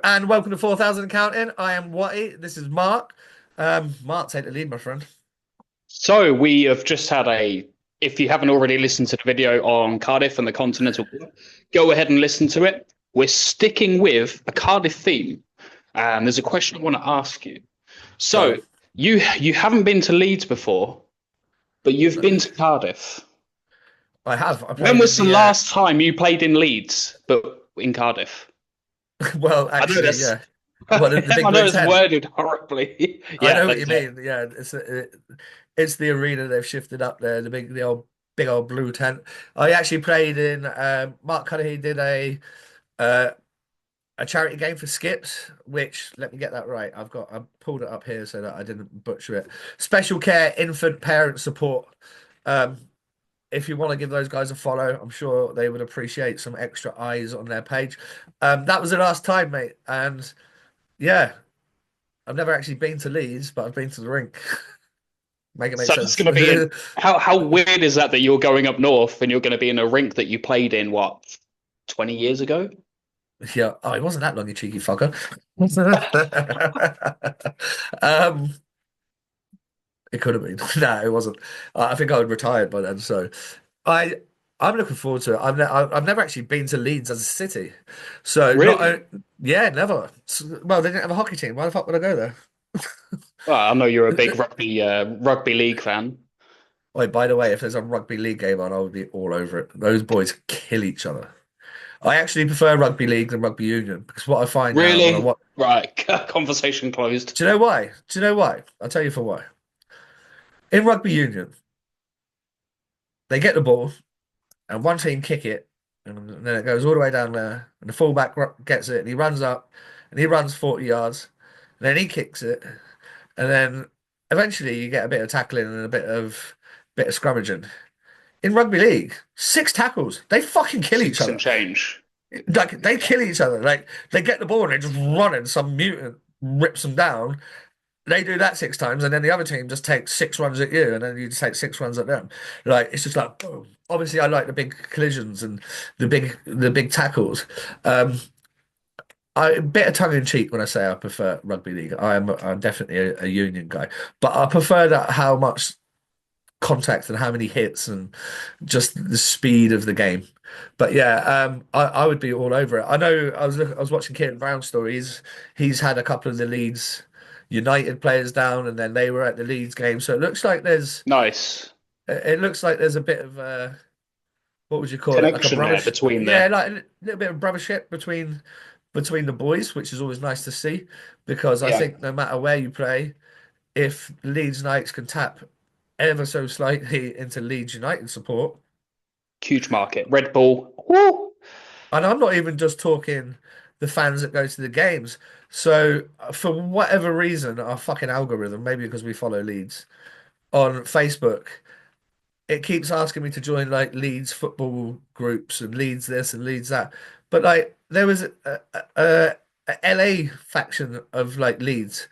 And welcome to 4,000 Counting. I am Watty. This is Mark. Mark, take the lead, my friend. So we have just had if you haven't already listened to the video on Cardiff and the Continental, go ahead and listen to it. We're sticking with a Cardiff theme. And there's a question I want to ask you. Go So on. you haven't been to Leeds before, but you've been to Cardiff. I have. I When played in was the the, last time you played in Leeds, but in Cardiff? well, I know actually, that's yeah. Well, the I big know blue it's tent. worded horribly. I Yeah, know what you that's it. mean. Yeah, it's the arena they've shifted up there, big old blue tent. I actually played in, Mark Cudahy did uh, a charity game for Skips, which, let me get that right. I pulled it up here so that I didn't butcher it. Special Care Infant Parent Support. Um, if you want to give those guys a follow, I'm sure they would appreciate some extra eyes on their page. That was the last time, mate. And yeah, I've never actually been to Leeds, but I've been to the rink. Make it make So it's sense. going to be in. How weird is that you're going up north and you're going to be in a rink that you played in 20 years ago? Yeah. Oh, it wasn't that long, you cheeky fucker. um, it could have been. No, it wasn't. I think I would retired by then. So I I'm looking forward to it. I've never actually been to Leeds as a city, so Really? yeah, never. Well, they didn't have a hockey team. Why the fuck would I go there? Well, I know you're a big rugby league fan. Wait, by the way, if there's a rugby league game on, I would be all over it. Those boys kill each other. I actually prefer rugby league than rugby union because what I find now when I Really? watch, Right. Conversation closed. do you know why? Do you know why? I'll tell you for why. In rugby union, they get the ball and one team kick it, and then it goes all the way down there, and the fullback gets it, and he runs up, and he runs 40 yards, and then he kicks it, and then eventually you get a bit of tackling and a bit of scrummaging. In rugby league, six tackles, they fucking kill each Six and other. change. Like they kill each other. Like they get the ball and they just run and some mutant rips them down. They do that six times, and then the other team just takes six runs at you, and then you just take six runs at them. Like it's just like boom. Obviously, I like the big collisions and the big tackles. Um, I a bit of tongue in cheek when I say I prefer rugby league. I'm definitely a union guy, but I prefer that how much contact and how many hits and just the speed of the game. But yeah, I would be all over it. I know I was watching Kieran Brown's stories. He's had a couple of the Leeds United players down, and then they were at the Leeds game. So Nice it looks like there's a bit of what would you call it? Like a connection there brothership. between Yeah, the. like a little bit of brothership between the boys, which is always nice to see because I Yeah. think no matter where you play, if Leeds Knights can tap ever so slightly into Leeds United support. Huge market. Red Bull. Woo! And I'm not even just talking the fans that go to the games. So, for whatever reason, our fucking algorithm, maybe because we follow Leeds on Facebook, it keeps asking me to join like Leeds football groups and Leeds this and Leeds that. But like, there was a LA faction of like Leeds.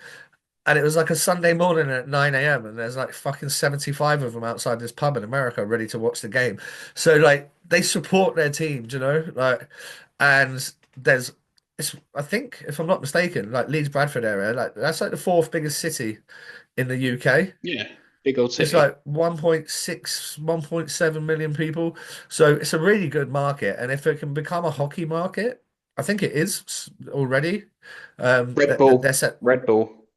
And it was like a Sunday morning at 9 a.m. and there's like fucking 75 of them outside this pub in America ready to watch the game. So like they support their team, do you know? Like and there's I think if I'm not mistaken, like Leeds Bradford area, like that's like the fourth biggest city in the UK. Yeah. Big old It's city. like 1.6, 1.7 million people. So it's a really good market. And if it can become a hockey market, I think it is already. Red They're Bull. set. Red Bull.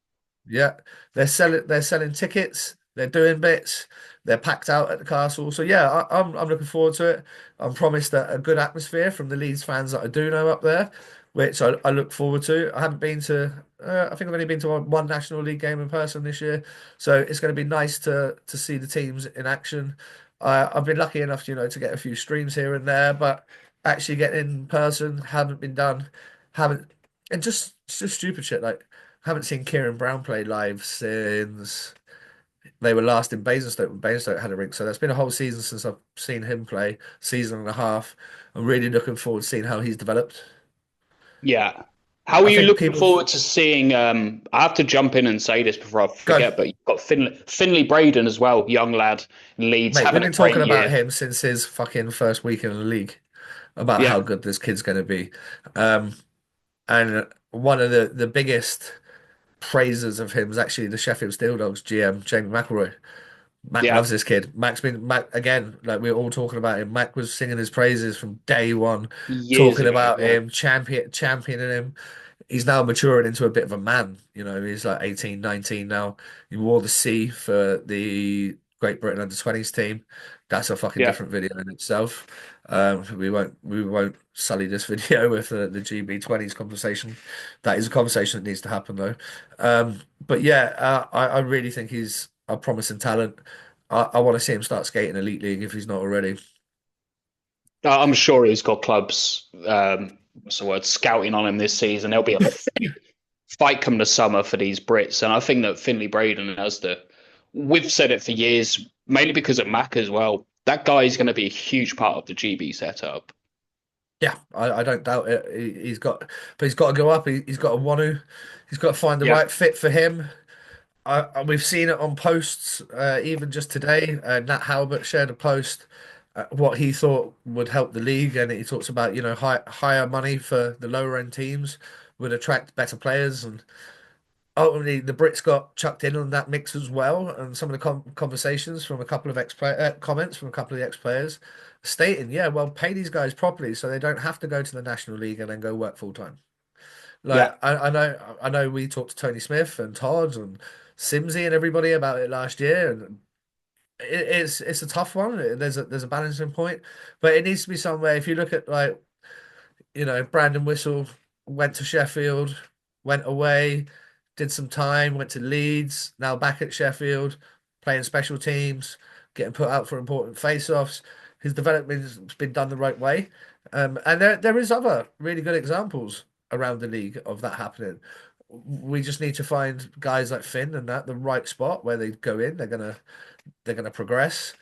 Yeah, they're selling tickets, they're doing bits, they're packed out at the castle. So yeah, I'm looking forward to it. I'm promised a good atmosphere from the Leeds fans that I do know up there, which I look forward to. I haven't been to I think I've only been to one National League game in person this year, so it's going to be nice to see the teams in action. I've been lucky enough, to get a few streams here and there, but actually getting in person haven't been done. Haven't and just stupid shit like. Haven't seen Kieran Brown play live since they were last in Basingstoke when Basingstoke had a rink. So that's been a whole season since I've seen him play, season and a half. I'm really looking forward to seeing how he's developed. Yeah. How are I you think looking people forward to seeing? I have to jump in and say this before I go, forget, but you've got Finley Braden as well, young lad in Leeds, mate. We've having a been great talking about year. him since his fucking first week in the league, about Yeah. how good this kid's going to be. Um, and one of the biggest praisers of him is actually the Sheffield Steeldogs GM, Jamie McElroy. Mac Yeah, loves this kid. Mac again, like we are all talking about him. Mac was singing his praises from day one, years talking ago. about Yeah, him, championing him. He's now maturing into a bit of a man. He's like 18, 19 now. He wore the C for the Great Britain under 20s team. That's a fucking yeah. different video in itself. We won't sully this video with the GB20s conversation. That is a conversation that needs to happen though. But yeah, I really think he's a promising talent. I want to see him start skating Elite League if he's not already. I'm sure he's got clubs. What's the word? Scouting on him this season. There'll be a fight come the summer for these Brits, and I think that Finley Braden has the. We've said it for years, mainly because of Mac as well. That guy is going to be a huge part of the GB setup. Yeah, I don't doubt it. But he's got to go up. He's got to want to. He's got to find the Yeah, right fit for him. We've seen it on posts, even just today. Nat Halbert shared a post, what he thought would help the league, and he talks about higher money for the lower end teams would attract better players, and ultimately the Brits got chucked in on that mix as well. And some of the conversations from a couple of comments from a couple of the ex players stating, yeah, well, pay these guys properly so they don't have to go to the National League and then go work full time. yeah. Like I know we talked to Tony Smith and Todd and Simsy and everybody about it last year, and it's a tough one. There's a balancing point, but it needs to be somewhere. If you look at like Brandon Whistle went to Sheffield, went away, did some time, went to Leeds, now back at Sheffield, playing special teams, getting put out for important face-offs. His development's been done the right way. And there is other really good examples around the league of that happening. We just need to find guys like Finn and that the right spot where they go in. They're gonna progress.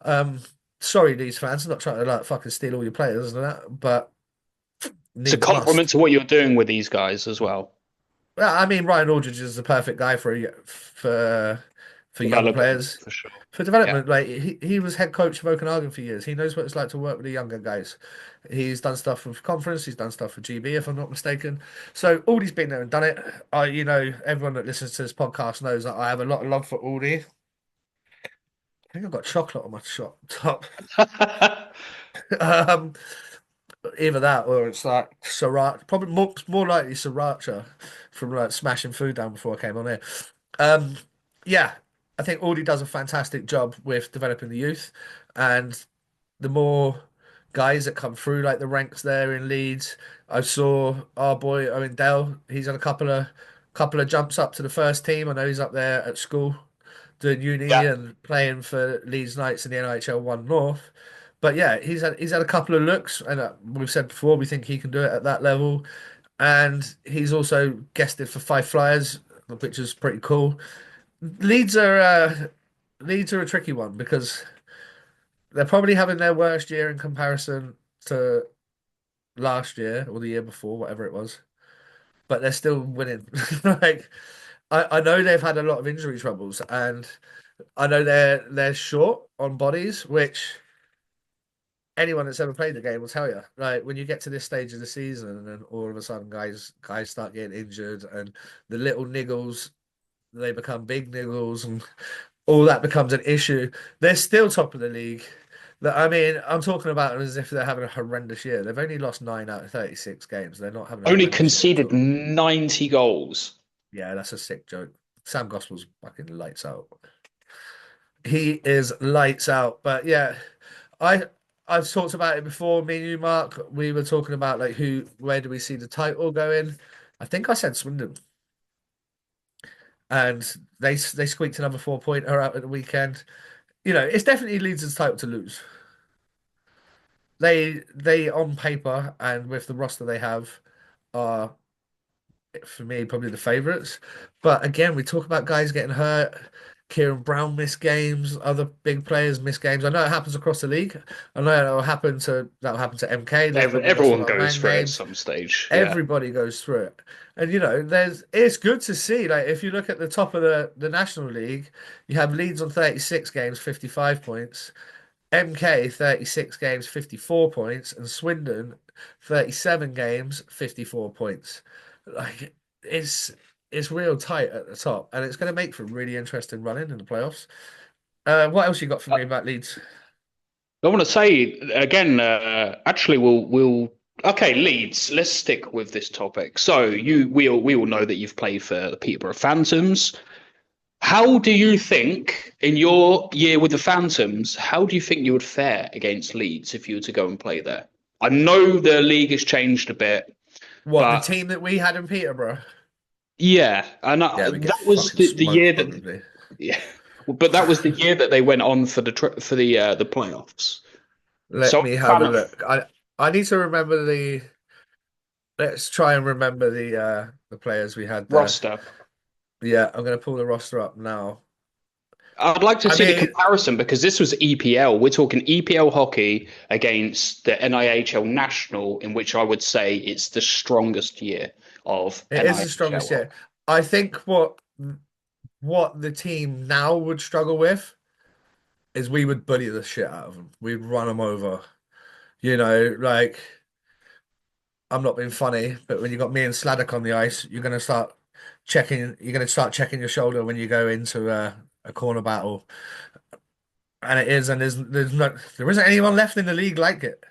Um, Sorry, Leeds fans, I'm not trying to like fucking steal all your players and that, but It's a needs compliment must. to what you're doing with these guys as well. Well, I mean, Ryan Aldridge is the perfect guy for young Development players for sure. for Yeah. development. Like he was head coach of Okanagan for years. He knows what it's like to work with the younger guys. He's done stuff with conference. He's done stuff for GB, if I'm not mistaken. So Aldi's been there and done it. Everyone that listens to this podcast knows that I have a lot of love for Aldi. I think I've got chocolate on my shop top. Um, Either that or it's like sriracha. Probably more likely sriracha from like smashing food down before I came on here. Um, yeah, I think Audie does a fantastic job with developing the youth, and the more guys that come through like the ranks there in Leeds. I saw our boy Owen Dell. He's had a couple of jumps up to the first team. I know he's up there at school doing uni Yeah. and playing for Leeds Knights in the NHL One North. But yeah, he's had a couple of looks, and we've said before we think he can do it at that level. And he's also guested for Five Flyers, which is pretty cool. Leeds are uh, Leeds are a tricky one because they're probably having their worst year in comparison to last year or the year before, whatever it was. But they're still winning. Like I know they've had a lot of injury troubles, and I know they're short on bodies, which anyone that's ever played the game will tell you. Like when you get to this stage of the season, and then all of a sudden guys start getting injured, and the little niggles they become big niggles, and all that becomes an issue. They're still top of the league. I mean, I'm talking about it as if they're having a horrendous year. They've only lost 9 out of 36 games. They're not having a Only horrendous year at conceded all. 90 goals. Yeah, that's a sick joke. Sam Gospel's fucking lights out. He is lights out. But yeah, I I've talked about it before. Me and you, Mark. We were talking about like where do we see the title going? I think I said Swindon, and they squeaked another 4-pointer out at the weekend. It's definitely Leeds' title to lose. They on paper and with the roster they have are for me probably the favourites. But again, we talk about guys getting hurt. Kieran Brown missed games. Other big players miss games. I know it happens across the league. I know that'll happen to MK. They've probably missed a Everyone lot of goes man through it at games. some stage. Yeah. Everybody goes through it. And it's good to see. Like if you look at the top of the National League, you have Leeds on 36 games, 55 points. MK 36 games, 54 points, and Swindon 37 games, 54 points. Like it's it's real tight at the top, and it's going to make for really interesting running in the playoffs. What else you got for me about Leeds? I want to say again. Actually, we'll okay. Leeds. Let's stick with this topic. So we all know that you've played for the Peterborough Phantoms. How do you think in your year with the Phantoms? How do you think you would fare against Leeds if you were to go and play there? I know the league has changed a bit, What, the but team that we had in Peterborough? yeah, and Yeah, we get that was fucking the smoked year that probably. yeah, but that was the year that they went on for the playoffs. Let So me have kind a of look. I need to remember the. Let's try and remember the players we had there. roster. Yeah, I'm gonna pull the roster up now. I'd like to I see the mean, comparison because this was EPL. We're talking EPL hockey against the NIHL National, in which I would say it's the strongest year of it is the strongest NIHL year. hockey. I think what the team now would struggle with is we would bully the shit out of them. We'd run them over. Like I'm not being funny, but when you got me and Sladdock on the ice, you're gonna start checking. You're gonna start checking your shoulder when you go into a corner battle, and it is. And there isn't anyone left in the league like it.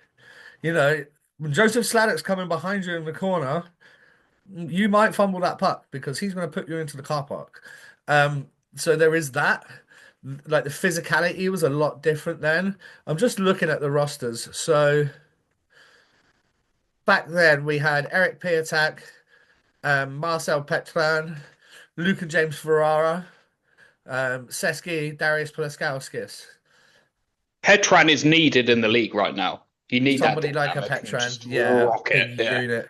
When Joseph Sladdock's coming behind you in the corner, you might fumble that puck because he's going to put you into the car park. So there is that. Like the physicality was a lot different then. I'm just looking at the rosters. So back then we had Eric Piatak, Marcel Petran, Luke and James Ferrara, Seski, Darius Palaskowskis. Petran is needed in the league right now. You need that Somebody like a dynamic and Petran, just yeah, rock big it. Yeah. unit.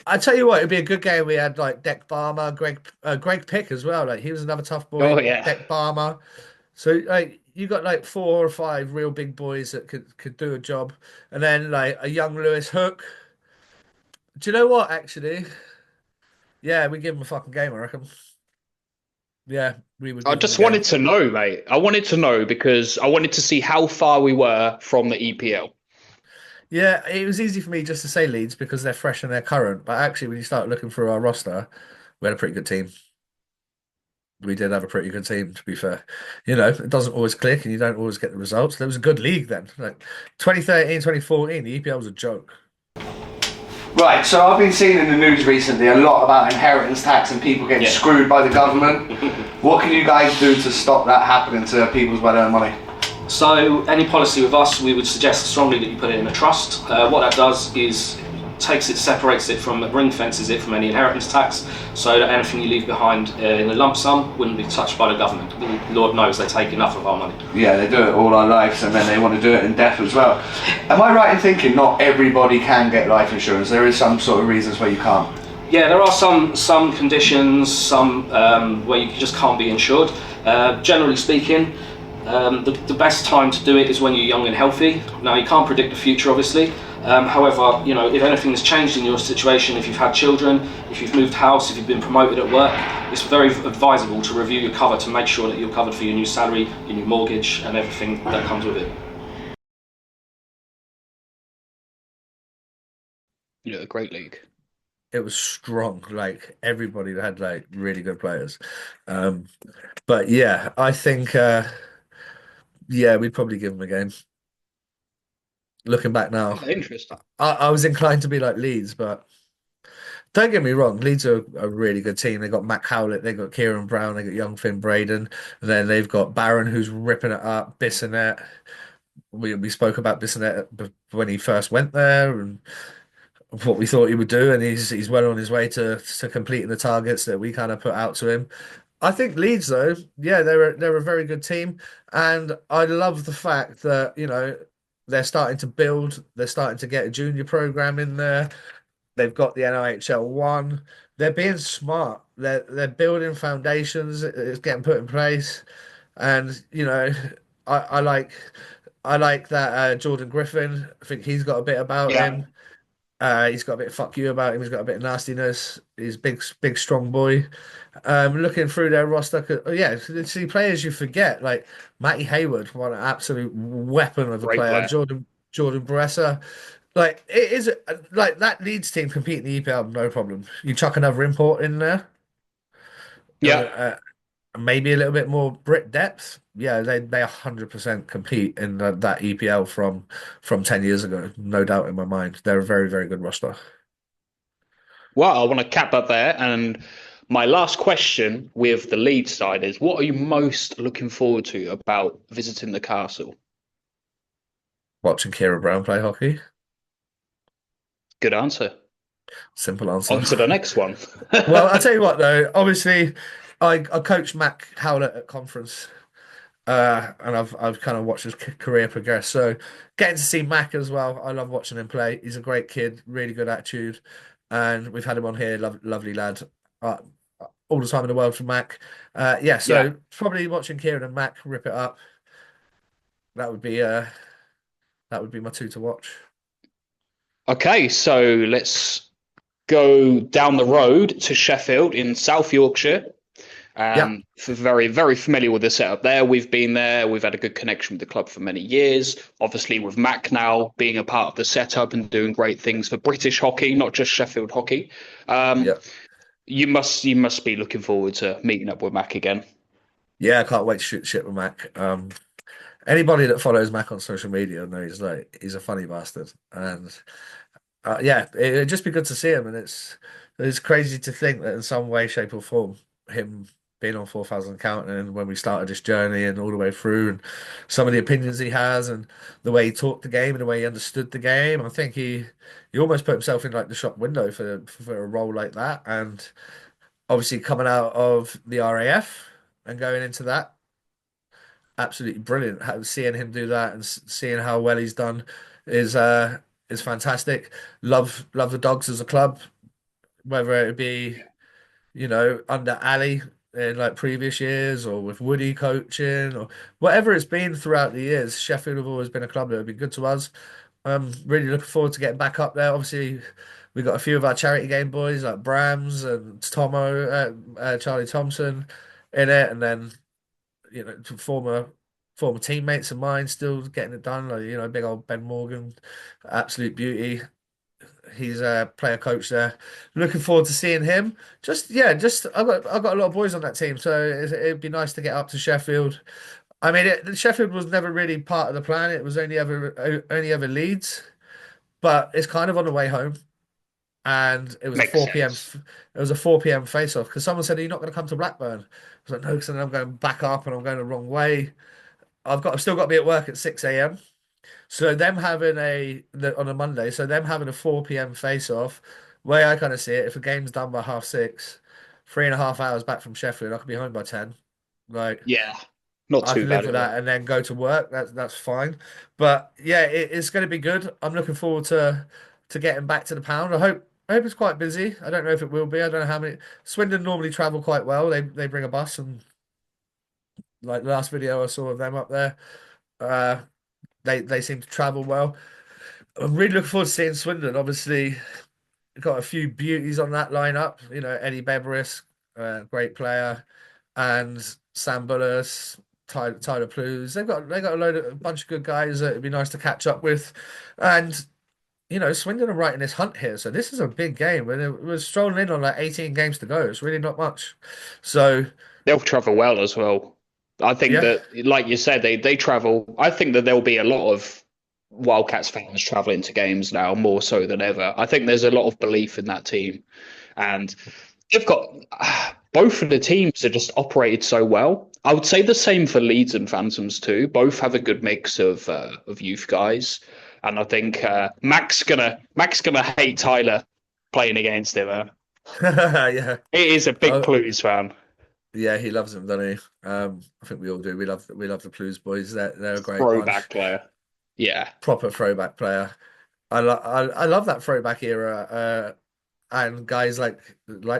I tell you what, it'd be a good game. We had like Deck Barmer, Greg Pick as well. Like he was another tough boy. Oh yeah. Deck Barmer. So like you got like 4 or 5 real big boys that could do a job, and then like a young Lewis Hook. Do you know what? Actually, yeah, we give him a fucking game. I reckon. Yeah, we would I give him a just game. wanted to know, mate. I wanted to know because I wanted to see how far we were from the EPL. Yeah, it was easy for me just to say Leeds because they're fresh and they're current. But actually, when you start looking through our roster, we had a pretty good team. We did have a pretty good team, to be fair. It doesn't always click and you don't always get the results. There was a good league then. Like 2013, 2014, the EPL was a joke. Right, so I've been seeing in the news recently a lot about inheritance tax and people getting screwed by the government. What can you guys do to stop that happening to people's well-earned money? So any policy with us, we would suggest strongly that you put it in a trust. What that does is separates it from, ring fences it from any inheritance tax, so that anything you leave behind in a lump sum wouldn't be touched by the government. Lord knows they take enough of our money. Yeah, they do it all our lives and then they want to do it in death as well. Am I right in thinking not everybody can get life insurance? There is some sort of reasons where you can't. Yeah, there are some conditions, some where you just can't be insured. Generally speaking, the best time to do it is when you're young and healthy. Now, you can't predict the future, obviously. However, if anything has changed in your situation, if you've had children, if you've moved house, if you've been promoted at work, it's very advisable to review your cover to make sure that you're covered for your new salary, your new mortgage, and everything that comes with it. Yeah, a great league. It was strong. Like everybody had like really good players. Um, but yeah, I think yeah, we'd probably give them a game. Looking back now, Interesting. I was inclined to be like Leeds, but don't get me wrong, Leeds are a really good team. They got Matt Howlett, they got Kieran Brown, they got young Finn Braden, and then they've got Barron who's ripping it up, Bissonnette. We spoke about Bissonnette when he first went there and what we thought he would do, and he's well on his way to completing the targets that we kind of put out to him. I think Leeds, though, yeah, they're a very good team, and I love the fact that they're starting to build. They're starting to get a junior program in there. They've got the NIHL one. They're being smart. They're building foundations. It's getting put in place, and I, I like I like that Jordan Griffin. I think he's got a bit about Yeah, him. He's got a bit of fuck you about him. He's got a bit of nastiness. He's big, strong boy. Looking through their roster, yeah, see players you forget like Matty Hayward, what an absolute weapon of a great player. player. Jordan Bresser. Like it is like that Leeds team compete in the EPL, no problem. You chuck another import in there, Yeah. maybe a little bit more Brit depth. Yeah, they 100% compete in that EPL from 10 years ago. No doubt in my mind. They're a very, very good roster. Well, I want to cap up there. And my last question with the Leeds side is, what are you most looking forward to about visiting the castle? Watching Kira Brown play hockey. Good answer. Simple answer. On to the next one. Well, I'll tell you what though. Obviously, I coached Mac Howlett at conference. And I've kind of watched his career progress. So getting to see Mac as well, I love watching him play. He's a great kid, really good attitude, and we've had him on here. Lovely lad. Uh, all the time in the world for Mac. Yeah, Yeah. so probably watching Kieran and Mac rip it up. That would be uh that would be my two to watch. Okay, so let's go down the road to Sheffield in South Yorkshire. Yeah, Very, very familiar with the setup there. We've been there. We've had a good connection with the club for many years. Obviously, with Mac now being a part of the setup and doing great things for British hockey, not just Sheffield hockey. yeah, You must be looking forward to meeting up with Mac again. yeah. I can't wait to shoot shit with Mac. Anybody that follows Mac on social media knows like he's a funny bastard, and yeah, it'd just be good to see him. And it's crazy to think that in some way, shape, or form, him being on 4,000 counting and when we started this journey and all the way through, and some of the opinions he has, and the way he talked the game and the way he understood the game, I think he almost put himself in like the shop window for a role like that. And obviously coming out of the RAF and going into that, absolutely brilliant. Seeing him do that and seeing how well he's done is is fantastic. Love the Dogs as a club, whether it be under Ali in like previous years or with Woody coaching or whatever it's been throughout the years. Sheffield have always been a club that have been good to us. Really looking forward to getting back up there. Obviously, we got a few of our charity game boys like Brams and Tomo, Charlie Thompson in it, and then former teammates of mine still getting it done. Like big old Ben Morgan, absolute beauty. He's a player coach there. Looking forward to seeing him. Just I've got a lot of boys on that team, so it'd be nice to get up to Sheffield. I mean, Sheffield was never really part of the plan. It was only ever Leeds, but it's kind of on the way home. And it was a Makes 4 p.m. sense. It was a 4 p.m. face off because someone said, "Are you not going to come to Blackburn?" I was like, "No, because then I'm going back up and I'm going the wrong way." I've still got to be at work at 6 a.m. So them having on a Monday, so them having a 4 p.m. face off, way I kind of see it, if a game's done by 6:30, 3.5 hours back from Sheffield, I could be home by 10. Like Yeah, not I too can live bad with at all. that and then go to work. That's fine. But yeah, it's going to be good. I'm looking forward to getting back to the pound. I hope it's quite busy. I don't know if it will be. I don't know how many. Swindon normally travel quite well. They bring a bus and like the last video I saw of them up there, uh, they seem to travel well. I'm really looking forward to seeing Swindon. Obviously, got a few beauties on that lineup. Eddie Beveris, great player, and Sam Bullis, Tyler Plews. They got a bunch of good guys that it'd be nice to catch up with. And Swindon are right in this hunt here, so this is a big game. We're strolling in on like 18 games to go. It's really not much. So They'll travel well as well. I think yeah, that, like you said, they travel. I think that there'll be a lot of Wildcats fans traveling to games now, more so than ever. I think there's a lot of belief in that team, and they've got both of the teams are just operated so well. I would say the same for Leeds and Phantoms too. Both have a good mix of youth guys, and I think Mac's gonna hate Tyler playing against him. yeah. He is a big Oh, Blues fan. yeah, he loves them, doesn't he? I think we all do. We love the Blues boys. They're a great bunch. Throwback player. Yeah. Proper throwback player. I love that throwback era. And guys like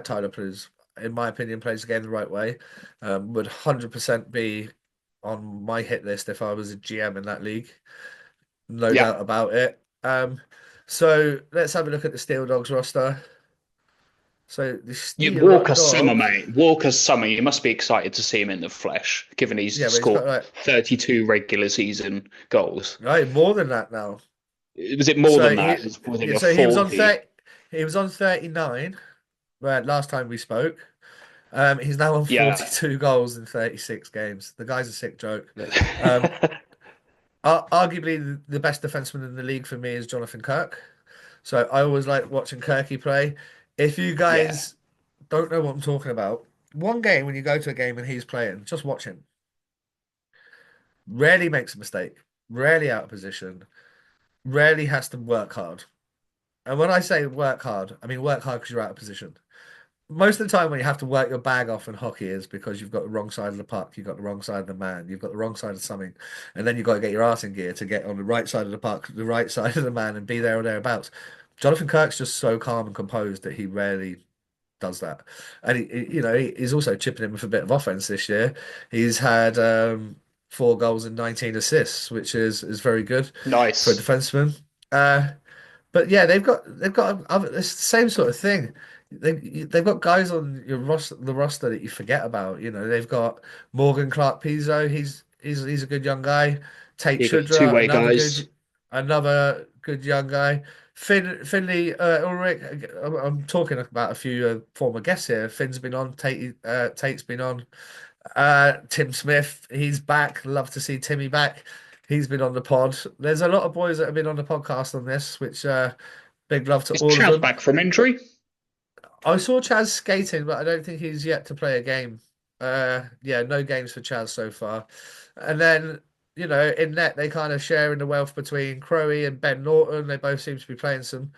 Tyler Plews, in my opinion, plays the game the right way. Would 100% be on my hit list if I was a GM in that league. No Yeah. doubt about it. So let's have a look at the Steel Dogs roster. So the Steel Walker Summer, Dogs, mate. Walker Summer. You must be excited to see him in the flesh, given he's yeah, but he's scored got like 32 regular season goals. right more than that now. Was it more So than that? Was it a he was on 40? 30, he was on 39 last time we spoke. He's now on Yeah. 42 goals in 36 games. The guy's a sick joke. Um, Arguably the best defenseman in the league for me is Jonathan Kirk. So I always like watching Kirky play. If you Yeah. guys don't know what I'm talking about, one game when you go to a game and he's playing, just watch him. Rarely makes a mistake, rarely out of position, rarely has to work hard. And when I say work hard, I mean work hard because you're out of position. Most of the time when you have to work your bag off in hockey is because you've got the wrong side of the puck, you've got the wrong side of the man, you've got the wrong side of something, and then you've got to get your arse in gear to get on the right side of the puck, the right side of the man, and be there or thereabouts. Jonathan Kirk's just so calm and composed that he rarely does that, and he's also chipping in with a bit of offense this year. He's had 4 goals and 19 assists, which is very good for a Nice. defenseman. But yeah, they've got other, it's the same sort of thing. They've got guys on the roster that you forget about. They've got Morgan Clark Pizzo. He's a good young guy. Tate You got Shudra, two-way guys. another good young guy. Finley Ulrich. I'm talking about a few former guests here. Finn's been on. Tate's been on. Tim Smith, he's back. Love to see Timmy back. He's been on the pod. There's a lot of boys that have been on the podcast on this, which big love to Is all of Chaz them. back from injury? I saw Chaz skating, but I don't think he's yet to play a game. Yeah, no games for Chaz so far. And then, in net, they kind of share in the wealth between Crowe and Ben Norton. They both seem to be playing some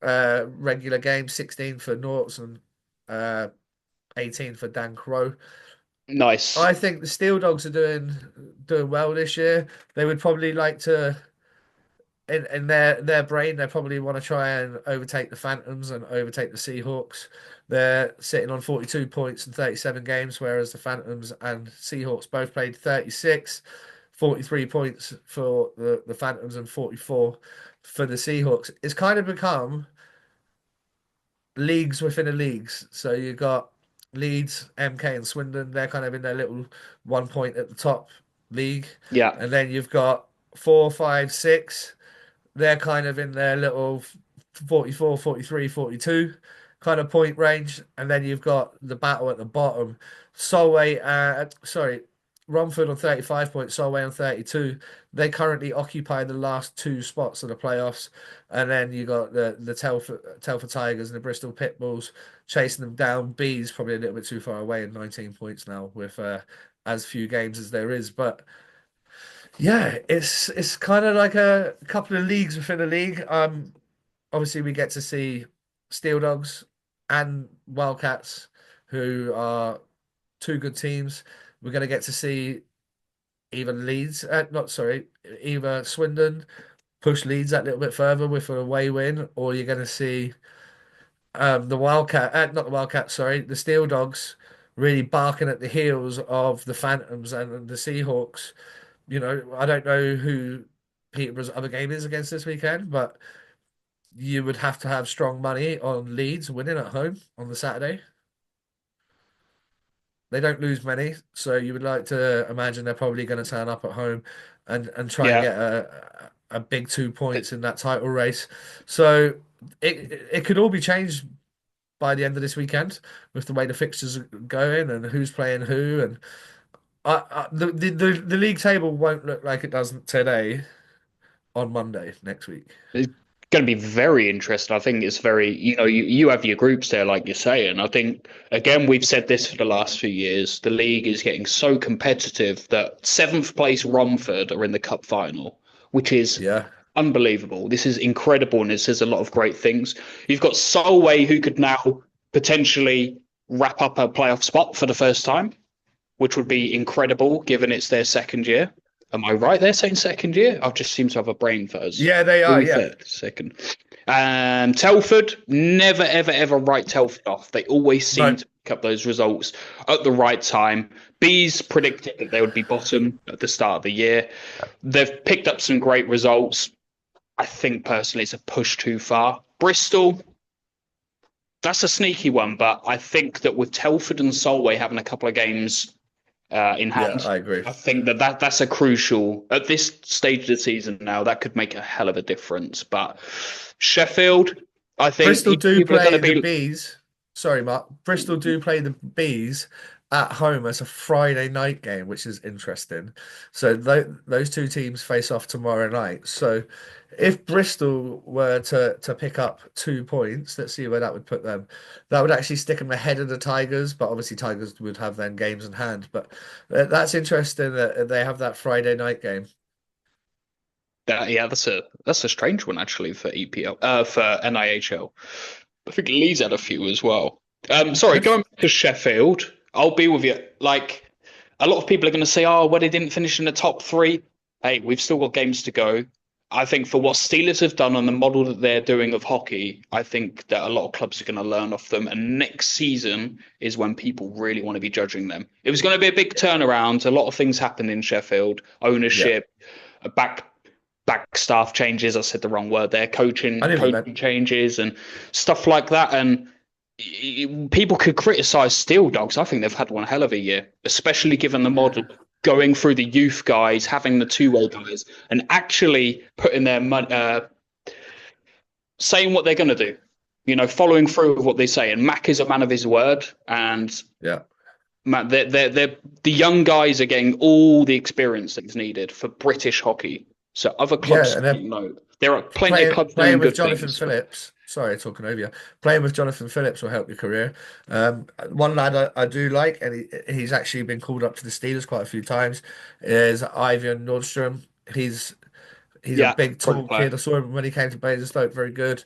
regular games, 16 for Norts and 18 for Dan Crowe. Nice. I think the Steeldogs are doing well this year. They would probably like to, in their brain, they probably want to try and overtake the Phantoms and overtake the Seahawks. They're sitting on 42 points in 37 games, whereas the Phantoms and Seahawks both played 36, 43 points for the Phantoms and 44 for the Seahawks. It's kind of become leagues within the leagues. So you got Leeds, MK, and Swindon. They're kind of in their little 1 point at the top league. Yeah. And then you've got 4, 5, 6. They're kind of in their little 44, 43, 42 kind of point range. And then you've got the battle at the bottom. Romford on 35 points, Solway on 32. They currently occupy the last 2 spots of the playoffs. And then you got the Telford Tigers and the Bristol Pitbulls chasing them down. B's probably a little bit too far away at 19 points now with as few games as there is. But yeah, it's kind of like a couple of leagues within a league. Obviously we get to see Steeldogs and Wildcats, who are 2 good teams. We're going to get to see either either Swindon push Leeds that little bit further with an away win, or you're going to see the Steeldogs really barking at the heels of the Phantoms and the Seahawks. I don't know who Peterborough's other game is against this weekend, but you would have to have strong money on Leeds winning at home on the Saturday. They don't lose many, so you would like to imagine they're probably going to turn up at home and try and Yeah. get a big 2 points in that title race. So it could all be changed by the end of this weekend with the way the fixtures are going and who's playing who. And the league table won't look like it does today on Monday next week. It's going to be very interesting. I think it's very, you have your groups there, like you're saying. I think, again, we've said this for the last few years. The league is getting so competitive that 7th place Romford are in the cup final, which is Yeah. unbelievable. This is incredible, and it says a lot of great things. You've got Solway, who could now potentially wrap up a playoff spot for the first time, which would be incredible given it's their second year. Am I right there saying second year? I just seem to have a brain fuzz. Yeah, they are. Yeah. Second. Telford, never, ever, ever write Telford off. They always seem to pick up those results at the right time. Bees predicted that they would be bottom at the start of the year. They've picked up some great results. I think personally it's a push too far. Bristol, that's a sneaky one, but I think that with Telford and Solway having a couple of games in Yeah, hand. I agree. I think that's a crucial at this stage of the season now. That could make a hell of a difference. But Sheffield, I think Bristol do people are going to play the be. Bees. Sorry, Mark. Bristol do play the Bees at home as a Friday night game, which is interesting. So those two teams face off tomorrow night. So if Bristol were to pick up 2 points, let's see where that would put them. That would actually stick them ahead of the Tigers, but obviously Tigers would have then games in hand. But that's interesting that they have that Friday night game. Yeah, that's a strange one actually for EPL, for NIHL. I think Leeds had a few as well. Sorry, If going back to Sheffield, I'll be with you. Like a lot of people are going to say, "Oh, well, they didn't finish in the top three." Hey, we've still got games to go. I think for what Steelers have done on the model that they're doing of hockey, I think that a lot of clubs are going to learn off them. And next season is when people really want to be judging them. It was going to be a big turnaround. A lot of things happened in Sheffield, yeah, ownership, back staff changes. I said the wrong word there. I Coaching knew what you meant. coaching changes and stuff like that. And people could criticize Steeldogs. I think they've had one hell of a year, especially given the model going through the youth guys, having the two-way guys, and actually putting their money, saying what they're going to do. You know, following through with what they say. And Mac is a man of his word, and Yeah. Matt, the young guys are getting all the experience that's needed for British hockey. So other clubs, Yeah, and they're there are plenty of clubs doing playing with good Jonathan things. Phillips. Sorry, talking over you. Playing with Jonathan Phillips will help your career. One lad I do like, and he's actually been called up to the Steelers quite a few times, is Ivan Nordstrom. He's a Yeah, big, great tall player. kid. I saw him when he came to Basingstoke. Very good.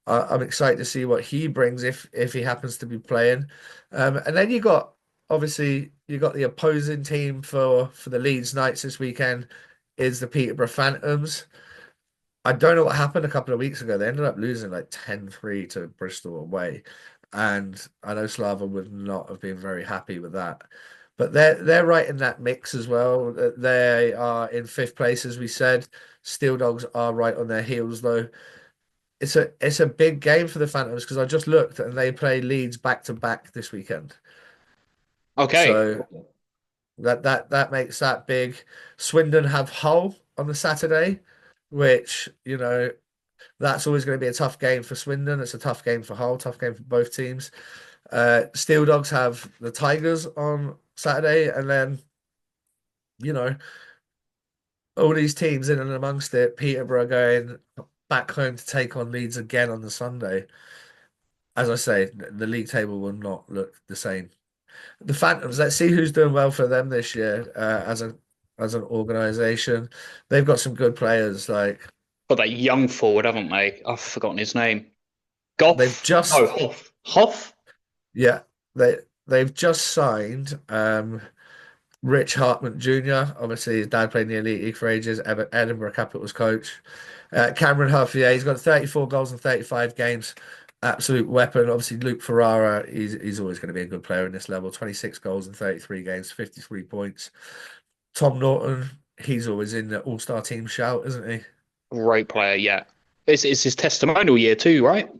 I'm excited to see what he brings if he happens to be playing. And then you got the opposing team for the Leeds Knights this weekend is the Peterborough Phantoms. I don't know what happened a couple of weeks ago. They ended up losing like 10-3 to Bristol away. And I know Slava would not have been very happy with that. But they're right in that mix as well. They are in fifth place, as we said. Steel Dogs are right on their heels though. It's a big game for the Phantoms because I just looked and they play Leeds back to back this weekend. Okay. So that makes that big. Swindon have Hull on the Saturday, which, that's always going to be a tough game for Swindon. It's a tough game for Hull, tough game for both teams. Steel Dogs have the Tigers on Saturday, and then, you know, all these teams in and amongst it, Peterborough going back home to take on Leeds again on the Sunday. As I say, the league table will not look the same. The Phantoms, let's see who's doing well for them this year as an organisation. They've got some good players. Like Got that young forward, haven't they? I've forgotten his name. they've Goff? No, just Hoff. Hoff? yeah they've just signed Rich Hartman Jr. Obviously, his dad played in the Elite League for ages. Edinburgh Capitals coach. Cameron Huffier, he's got 34 goals in 35 games. Absolute weapon. Obviously, Luke Ferrara, he's always going to be a good player in this level. 26 goals in 33 games, 53 points. Tom Norton, he's always in the All-Star team shout, isn't he? Great player, yeah. It's his testimonial year too, right?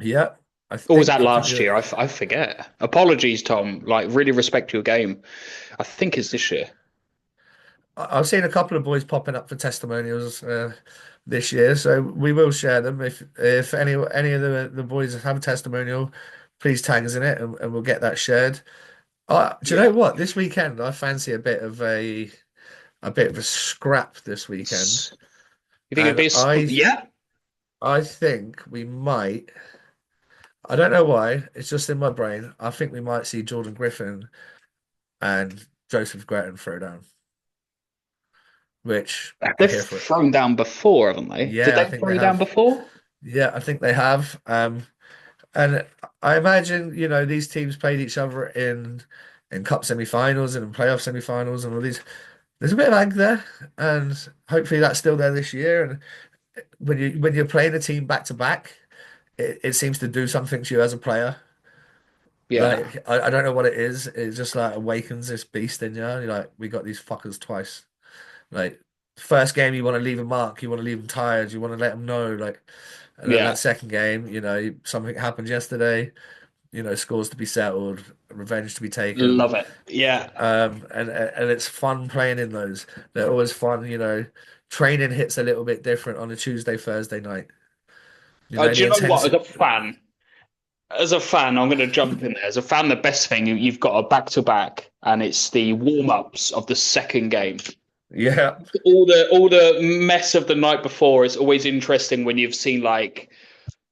Yeah, I Or was think that it could last be. year? I forget. Apologies, Tom. Like, really respect your game. I think it's this year. I've seen a couple of boys popping up for testimonials this year, so we will share them. If any of the boys have a testimonial, please tag us in it, and we'll get that shared. Do you know Yeah. what? This weekend, I fancy a bit of a scrap this weekend, You think it'd and be yeah? I think we might. I don't know why. It's just in my brain. I think we might see Jordan Griffin and Joseph Gretton throw down, which I'm They've here for it. thrown down before, haven't they? Did Yeah, I they think they throw down have. before? Yeah, I think they have. And I imagine, these teams played each other in cup semi-finals and in playoff semi-finals and all these. There's a bit of ag there, and hopefully that's still there this year. And when you're playing a team back to back, it seems to do something to you as a player. Yeah. Like I don't know what it is. It just like awakens this beast in you. You're like, we got these fuckers twice. Like first game, you want to leave a mark. You want to leave them tired. You want to let them know. Like, and then Yeah. that second game, something happened yesterday. Scores to be settled. revenge to be taken. Love it. Yeah. And it's fun playing in those. They're always fun, Training hits a little bit different on a Tuesday, Thursday night. Do The you know what? intensity. As a fan, I'm going to jump in there. As a fan, the best thing you've got a back to back, and it's the warm ups of the second game. Yeah. All the mess of the night before. It's always interesting when you've seen like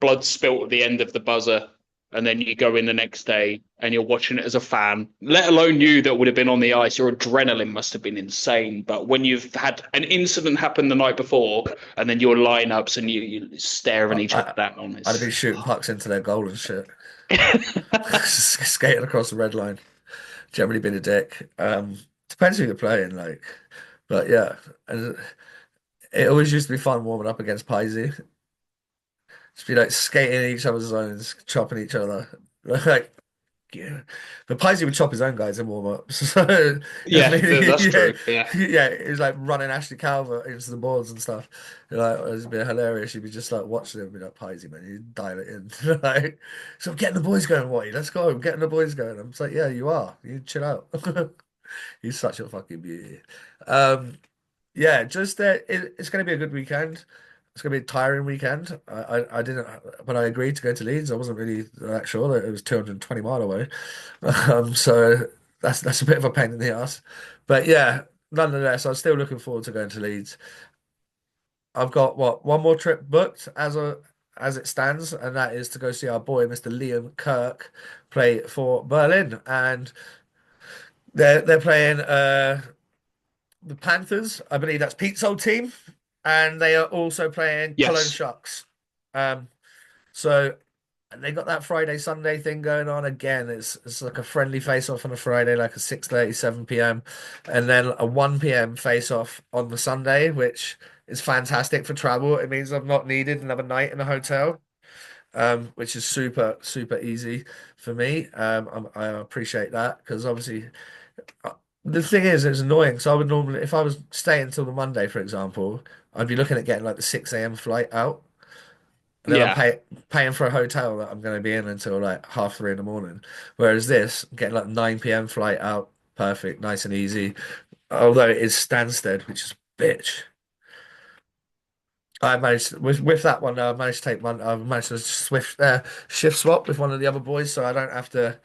blood spilt at the end of the buzzer, and then you go in the next day and you're watching it as a fan. Let alone you that would have been on the ice. Your adrenaline must have been insane. But when you've had an incident happen the night before, and then your lineups and you staring each other down, I'd be shooting pucks into their goal and shit. Skating across the red line. Generally been a dick. Depends who you're playing, like. But yeah, and it always used to be fun warming up against Pisey. Just be like skating in each other's zones, chopping each other. Like, yeah. But Pisey would chop his own guys in warm ups. So, yeah, that's yeah, true. Yeah, yeah, it was like running Ashley Calvert into the boards and stuff. Like, it would be hilarious. You'd be just like watching him and be like, Pisey, man, you dial it in. Like, so I'm getting the boys going, Watty. Let's go. I'm getting the boys going. I'm just like, yeah, you are. You chill out. He's such a fucking beauty. Yeah, just it's going to be a good weekend. It's going to be a tiring weekend. I didn't, but I agreed to go to Leeds. I wasn't really that sure that it was 220 mile away. So that's a bit of a pain in the ass. But yeah, nonetheless, I'm still looking forward to going to Leeds. I've got one more trip booked as it stands, and that is to go see our boy Mr. Liam Kirk play for Berlin, and they're playing the Panthers. I believe that's Pete's old team, and they are also playing Cologne yes, Sharks. So they got that Friday Sunday thing going on again. It's like a friendly face off on a Friday, like a 6:30, 7 p.m., and then a 1 p.m. face off on the Sunday, which is fantastic for travel. It means I've not needed another night in a hotel. Which is super, super easy for me. I appreciate that because obviously the thing is, it's annoying. So I would normally, if I was staying until the Monday, for example, I'd be looking at getting like the 6 a.m. flight out. And then I'm yeah, paying for a hotel that I'm going to be in until like 3:30 in the morning. Whereas this, getting like 9 p.m. flight out, perfect, nice and easy. Although it is Stansted, which is a bitch. I managed with that one. I managed to take one. I managed to shift swap with one of the other boys, so I don't have to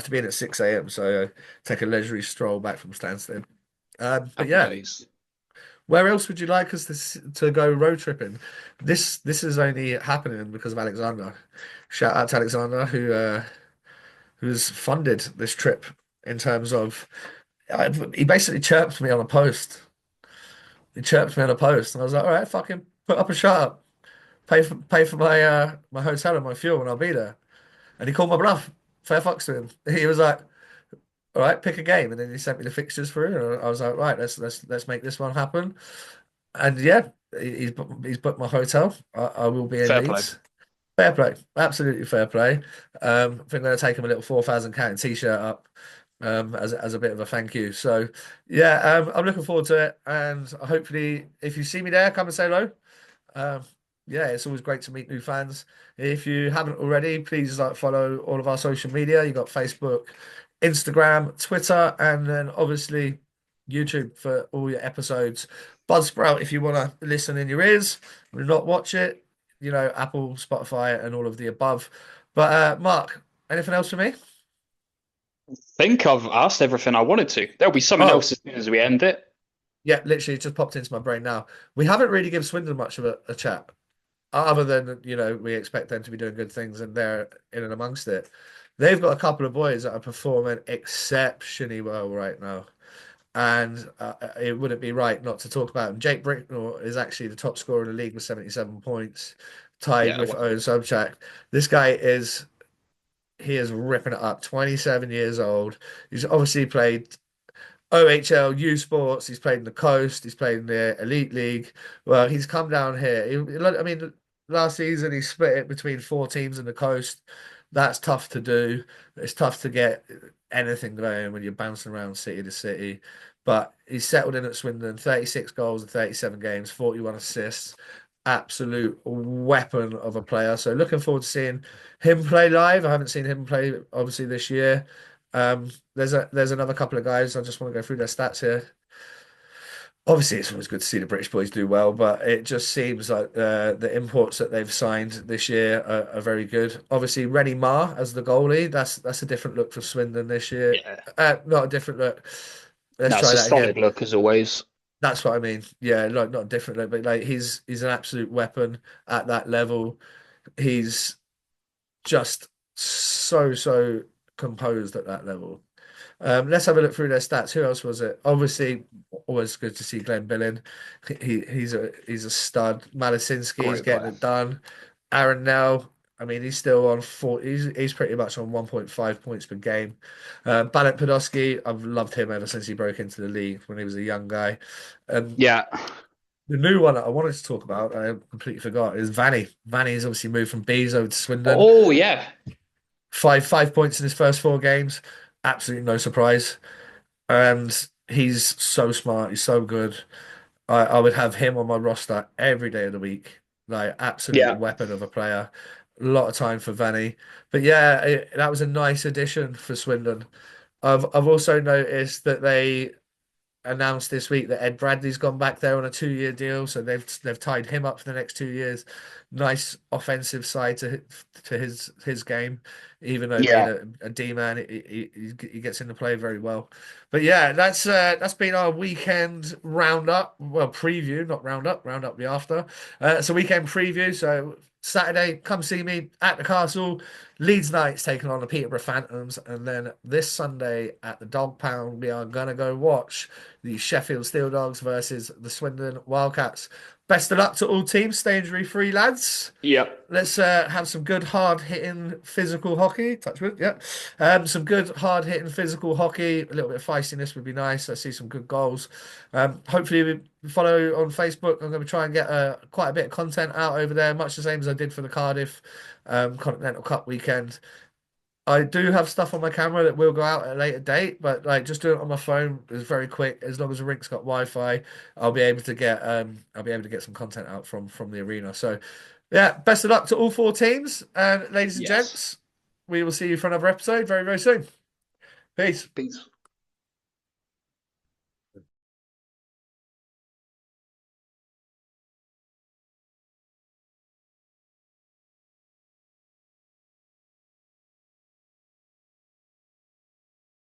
be in at 6 a.m. So take a leisurely stroll back from Stansted. But happy yeah, days. where else would you like us to go road tripping? This is only happening because of Alexander. Shout out to Alexander who's funded this trip in terms of he basically chirped me on a post. He chirped me on a post, and I was like, all right, fucking put up a shut up. Pay for my hotel and my fuel, and I'll be there. And he called my bluff. Fair fucks to him. He was like, "All right, pick a game," and then he sent me the fixtures through, and I was like, "Right, let's make this one happen." And yeah, he's booked my hotel. I will be in Fair play. Leeds. Fair play, absolutely fair play. I think I'm going to take him a little 4,000 count t-shirt up as a bit of a thank you. So yeah, I'm looking forward to it, and hopefully, if you see me there, come and say hello. Um, yeah, it's always great to meet new fans. If you haven't already, please follow all of our social media. You got Facebook, Instagram, Twitter, and then obviously YouTube for all your episodes. Buzzsprout if you want to listen in your ears, not watch it. Apple, Spotify, and all of the above. But Mark, anything else for me? Think I've asked everything I wanted to. There'll be something Oh, else as soon as we end it. yeah, literally it just popped into my brain now. We haven't really given Swindon much of a chat. Other than we expect them to be doing good things and they're in and amongst it. They've got a couple of boys that are performing exceptionally well right now, and it wouldn't be right not to talk about them. Jake Bricknell is actually the top scorer in the league with 77 points, tied Yeah, with Owen Sobchak. This guy is ripping it up. 27 years old. He's obviously played OHL, U Sports. He's played in the Coast. He's played in the Elite League. Well, he's come down here. I mean, last season he split it between four teams in the Coast. That's tough to do. It's tough to get anything going when you're bouncing around city to city. But he's settled in at Swindon, 36 goals in 37 games, 41 assists. Absolute weapon of a player. So looking forward to seeing him play live. I haven't seen him play obviously this year. There's another couple of guys. I just want to go through their stats here. Obviously, it's always good to see the British boys do well, but it just seems like the imports that they've signed this year are very good. Obviously, Rennie Ma as the goalie, that's a different look for Swindon this year. Yeah. Not a different look. Let's That's try a that again. solid look as always. That's what I mean. Yeah, like not a different look, but like he's an absolute weapon at that level. He's just so composed at that level. Let's have a look through their stats. Who else was it? Obviously, always good to see Glenn Billing. He's a stud. Malasinski's Great getting player. it done. Aaron Nell, I mean, he's still on 4. He's pretty much on 1.5 points per game. Balint Podolski, I've loved him ever since he broke into the league when he was a young guy. Yeah. The new one that I wanted to talk about, I completely forgot, is Vanny. Vanny's obviously moved from Bees over to Swindon. Oh, yeah. Five points in his first 4 games. Absolutely no surprise. And he's so smart. He's so good. I would have him on my roster every day of the week. Like absolute Yeah. weapon of a player. A lot of time for Vanny. But yeah, that was a nice addition for Swindon. I've also noticed that they announced this week that Ed Bradley's gone back there on a 2-year deal, so they've tied him up for the next 2 years. Nice offensive side to his game, even though being Yeah. a D man, he gets into play very well. But yeah, that's been our weekend roundup. Well, preview, not roundup. Roundup the after. It's a weekend preview. So Saturday, come see me at the Castle. Leeds Knights taking on the Peterborough Phantoms, and then this Sunday at the Dog Pound, we are gonna go watch the Sheffield Steeldogs versus the Swindon Wildcats. Best of luck to all teams. Stay injury free, lads. Yep. Let's have some good hard hitting physical hockey. Touch wood, yeah. Some good hard hitting physical hockey. A little bit of feistiness would be nice. I see some good goals. Hopefully, we follow on Facebook. I'm going to try and get quite a bit of content out over there, much the same as I did for the Cardiff Continental Cup weekend. I do have stuff on my camera that will go out at a later date, but like just do it on my phone. It's very quick. As long as the rink's got Wi-Fi, I'll be able to get some content out from the arena. So yeah, best of luck to all 4 teams. And ladies and Yes. gents, we will see you for another episode very, very soon. Peace. Peace.